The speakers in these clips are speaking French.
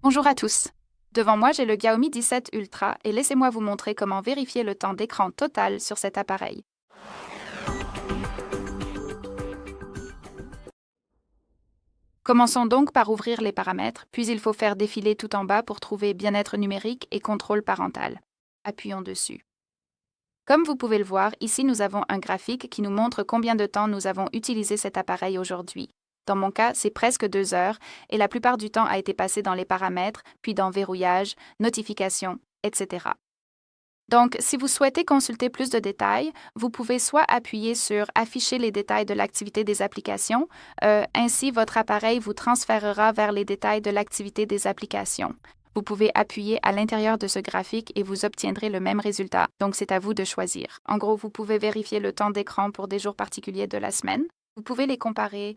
Bonjour à tous. Devant moi, j'ai le Xiaomi 17 Ultra et laissez-moi vous montrer comment vérifier le temps d'écran total sur cet appareil. Commençons donc par ouvrir les paramètres, puis il faut faire défiler tout en bas pour trouver Bien-être numérique et contrôle parental. Appuyons dessus. Comme vous pouvez le voir, ici nous avons un graphique qui nous montre combien de temps nous avons utilisé cet appareil aujourd'hui. Dans mon cas, c'est presque 2 heures et la plupart du temps a été passé dans les paramètres, puis dans verrouillage, notifications, etc. Donc, si vous souhaitez consulter plus de détails, vous pouvez soit appuyer sur Afficher les détails de l'activité des applications, ainsi votre appareil vous transférera vers les détails de l'activité des applications. Vous pouvez appuyer à l'intérieur de ce graphique et vous obtiendrez le même résultat. Donc, c'est à vous de choisir. En gros, vous pouvez vérifier le temps d'écran pour des jours particuliers de la semaine. Vous pouvez les comparer.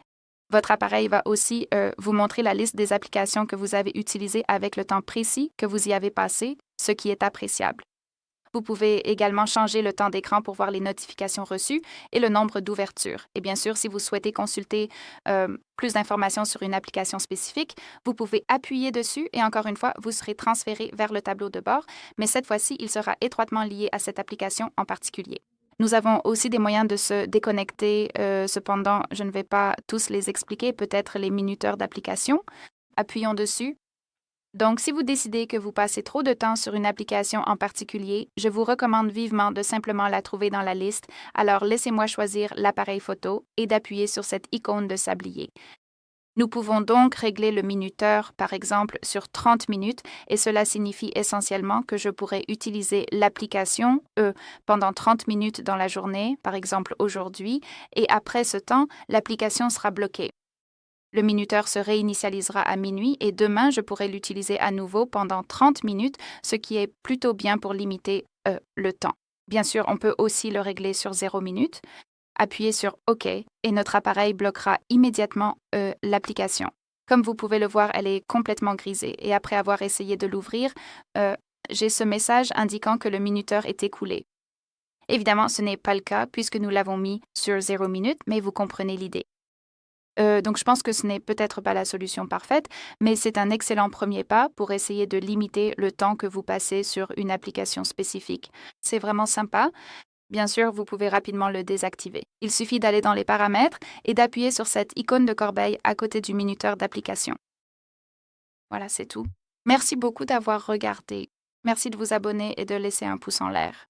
Votre appareil va aussi vous montrer la liste des applications que vous avez utilisées avec le temps précis que vous y avez passé, ce qui est appréciable. Vous pouvez également changer le temps d'écran pour voir les notifications reçues et le nombre d'ouvertures. Et bien sûr, si vous souhaitez consulter plus d'informations sur une application spécifique, vous pouvez appuyer dessus et encore une fois, vous serez transféré vers le tableau de bord, mais cette fois-ci, il sera étroitement lié à cette application en particulier. Nous avons aussi des moyens de se déconnecter, cependant, je ne vais pas tous les expliquer, peut-être les minuteurs d'application. Appuyons dessus. Donc, si vous décidez que vous passez trop de temps sur une application en particulier, je vous recommande vivement de simplement la trouver dans la liste, alors laissez-moi choisir l'appareil photo et d'appuyer sur cette icône de sablier. Nous pouvons donc régler le minuteur, par exemple, sur 30 minutes, et cela signifie essentiellement que je pourrais utiliser l'application pendant 30 minutes dans la journée, par exemple aujourd'hui, et après ce temps, l'application sera bloquée. Le minuteur se réinitialisera à minuit et demain, je pourrai l'utiliser à nouveau pendant 30 minutes, ce qui est plutôt bien pour limiter le temps. Bien sûr, on peut aussi le régler sur 0 minute. Appuyez sur OK et notre appareil bloquera immédiatement l'application. Comme vous pouvez le voir, elle est complètement grisée et après avoir essayé de l'ouvrir, j'ai ce message indiquant que le minuteur est écoulé. Évidemment, ce n'est pas le cas puisque nous l'avons mis sur 0 minute, mais vous comprenez l'idée. Donc, je pense que ce n'est peut-être pas la solution parfaite, mais c'est un excellent premier pas pour essayer de limiter le temps que vous passez sur une application spécifique. C'est vraiment sympa. Bien sûr, vous pouvez rapidement le désactiver. Il suffit d'aller dans les paramètres et d'appuyer sur cette icône de corbeille à côté du minuteur d'application. Voilà, c'est tout. Merci beaucoup d'avoir regardé. Merci de vous abonner et de laisser un pouce en l'air.